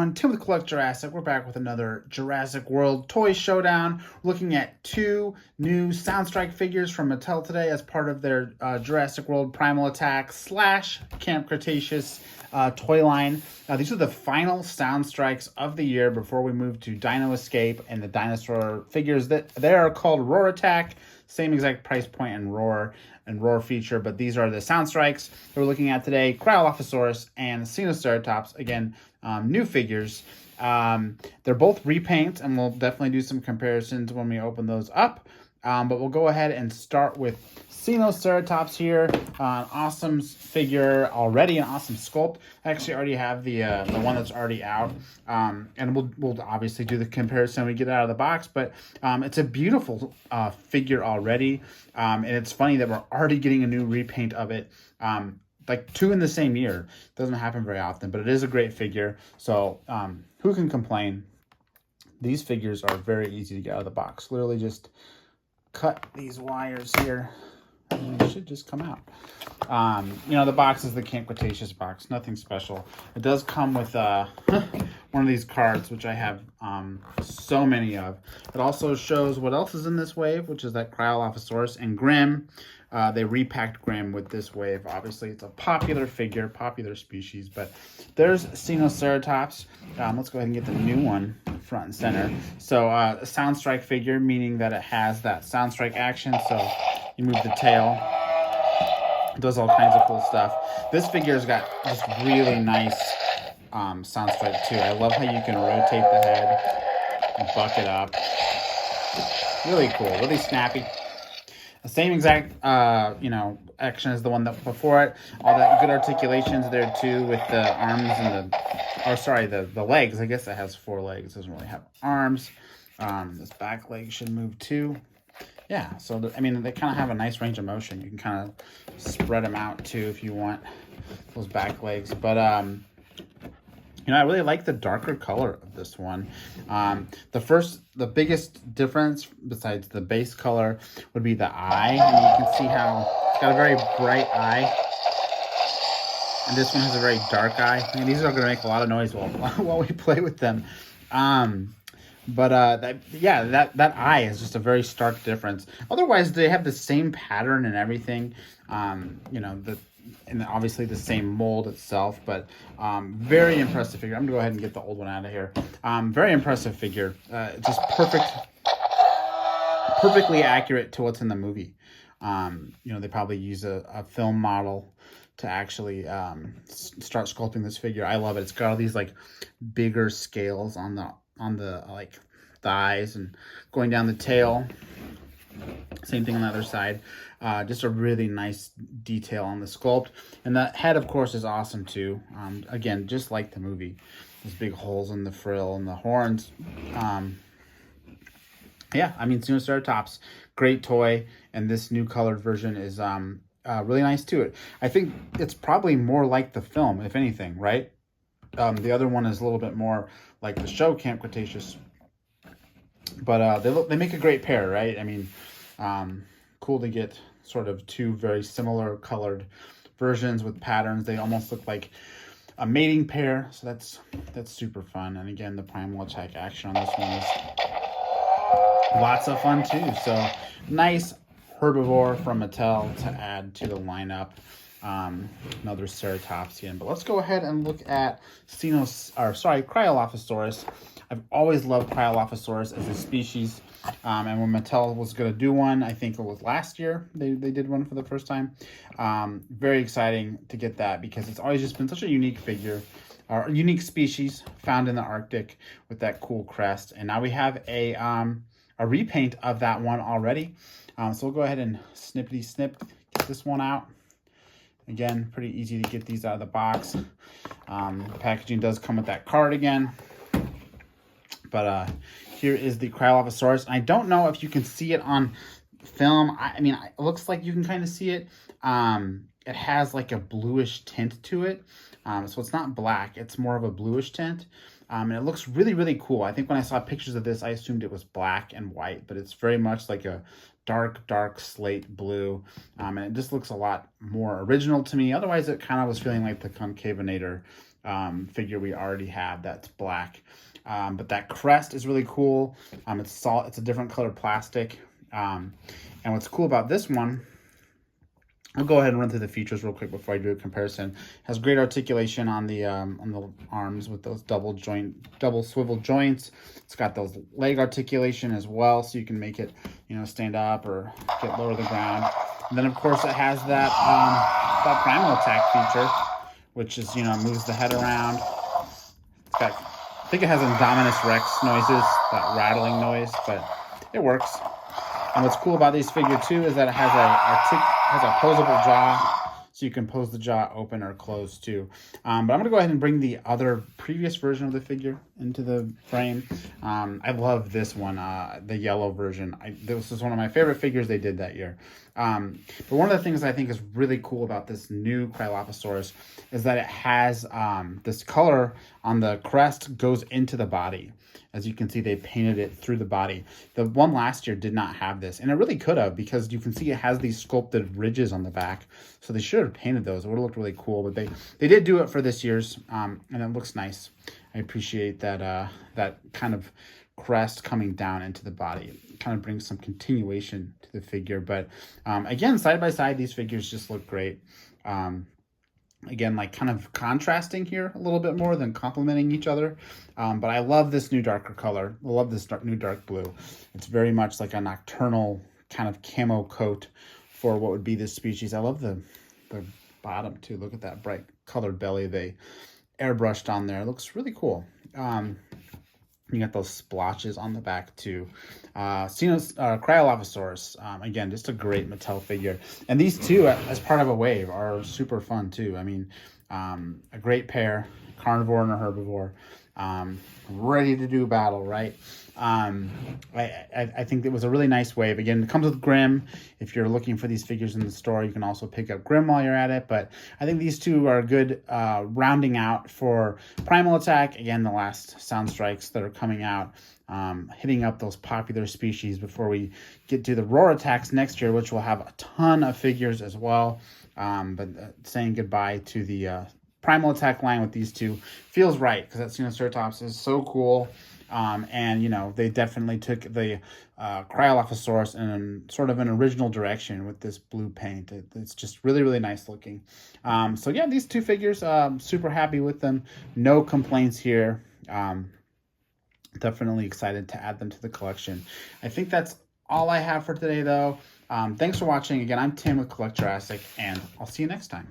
everyone, Tim with Collect Jurassic. We're back with another Jurassic World Toy Showdown. We're looking at two new Sound Strike figures from Mattel today as part of their Jurassic World Primal Attack / Camp Cretaceous toy line. These are the final Sound Strikes of the year before we move to Dino Escape and the dinosaur figures that they are called Roar Attack. Same exact price point and Roar feature, but these are the Sound Strikes that we're looking at today. Cryolophosaurus and Sinoceratops, again, new figures. They're both repaints, and we'll definitely do some comparisons when we open those up. But we'll go ahead and start with Xenoceratops here. An awesome figure already, an awesome sculpt. I actually already have the one that's already out. And we'll obviously do the comparison when we get it out of the box. But it's a beautiful figure already. And it's funny that we're already getting a new repaint of it. Like two in the same year. Doesn't happen very often, but it is a great figure. So who can complain? These figures are very easy to get out of the box. Literally just cut these wires here and it should just come out. You know, the box is the Camp Cretaceous box, nothing special. It does come with one of these cards, which I have so many of. It also shows what else is in this wave, which is that Cryolophosaurus and Grim. They repacked Grim with this wave. Obviously, it's a popular figure, popular species, but there's Xenoceratops. Let's go ahead and get the new one front and center. So a Sound Strike figure, meaning that it has that Sound Strike action. So you move the tail. It does all kinds of cool stuff. This figure's got this really nice Sound Strike too. I love how you can rotate the head and buck it up. Really cool, really snappy. The same exact, you know, action as the one that before it. All that good articulations there too with the arms and the legs. I guess it has 4 legs. It doesn't really have arms. This back leg should move too. Yeah, so I mean, they kind of have a nice range of motion. You can kind of spread them out too if you want those back legs. But you know, I really like the darker color of this one. The biggest difference besides the base color would be the eye. And you can see how it's got a very bright eye. And this one has a very dark eye. I mean, these are going to make a lot of noise while we play with them. That eye is just a very stark difference. Otherwise, they have the same pattern and everything. You know, and obviously the same mold itself, but very impressive figure. I'm gonna go ahead and get the old one out of here. Very impressive figure. Just perfectly accurate to what's in the movie. You know, they probably use a film model to actually start sculpting this figure. I love it. It's got all these like bigger scales on the like thighs and going down the tail. Same thing on the other side. Just a really nice detail on the sculpt. And the head, of course, is awesome too. Again, just like the movie. Those big holes in the frill and the horns. Yeah, I mean, Xenoceratops, great toy. And this new colored version is really nice too. I think it's probably more like the film, if anything, right? The other one is a little bit more like the show Camp Cretaceous. But they make a great pair, right? I mean, cool to get sort of two very similar colored versions with patterns. They almost look like a mating pair, so that's super fun. And again, the Primal Attack action on this one is lots of fun too. So nice herbivore from Mattel to add to the lineup. Another Ceratopsian. But let's go ahead and look at Cryolophosaurus. I've always loved Cryolophosaurus as a species. And when Mattel was going to do one, I think it was last year, they did one for the first time. Very exciting to get that because it's always just been such a unique figure, or a unique species found in the Arctic with that cool crest. And now we have a repaint of that one already. So we'll go ahead and snippety snip, get this one out. Again, pretty easy to get these out of the box. Packaging does come with that card again. But here is the Cryolophosaurus. I don't know if you can see it on film. I mean, it looks like you can kind of see it. It has like a bluish tint to it. So it's not black. It's more of a bluish tint. And it looks really, really cool. I think when I saw pictures of this, I assumed it was black and white. But it's very much like a dark slate blue. And it just looks a lot more original to me. Otherwise, it kind of was feeling like the Concavenator figure we already have that's black. But that crest is really cool. It's a different color plastic. And what's cool about this one, I'll go ahead and run through the features real quick before I do a comparison. It has great articulation on the arms with those double swivel joints. It's got those leg articulation as well, so you can make it, stand up or get lower to the ground. And then of course it has that primal attack feature, which is moves the head around. It's got, I think it has Indominus Rex noises, that rattling noise, but it works. And what's cool about these figure too is that it has a posable jaw, so you can pose the jaw open or closed too. But I'm gonna go ahead and bring the other previous version of the figure into the frame. I love this one, the yellow version. This is one of my favorite figures they did that year. But one of the things I think is really cool about this new Krylofosaurus is that it has this color on the crest goes into the body. As you can see, they painted it through the body. The one last year did not have this, and it really could have, because you can see it has these sculpted ridges on the back. So they should have painted those. It would have looked really cool, but they did do it for this year's, and it looks nice. I appreciate that that kind of crest coming down into the body. It kind of brings some continuation to the figure. But again, side by side, these figures just look great. Again, like kind of contrasting here a little bit more than complementing each other. But I love this new darker color. I love this new dark blue. It's very much like a nocturnal kind of camo coat for what would be this species. I love the bottom too. Look at that bright colored belly they airbrushed on there. It looks really cool. You got those splotches on the back too. Cryolophosaurus, again, just a great Mattel figure. And these two, as part of a wave, are super fun too. I mean, a great pair, carnivore and a herbivore, ready to do battle, right? I think it was a really nice wave. Again, it comes with Grimm. If you're looking for these figures in the store, you can also pick up Grimm while you're at it. But I think these two are good rounding out for Primal Attack. Again, the last Sound Strikes that are coming out, hitting up those popular species before we get to the Roar Attacks next year, which will have a ton of figures as well. But saying goodbye to the Primal Attack line with these two feels right, because that Xenoceratops is so cool. And they definitely took the Cryolophosaurus in sort of an original direction with this blue paint. It's just really, really nice looking. So yeah, these two figures, super happy with them. No complaints here. Definitely excited to add them to the collection. I think that's all I have for today, though. Thanks for watching. Again, I'm Tim with Collect Jurassic, and I'll see you next time.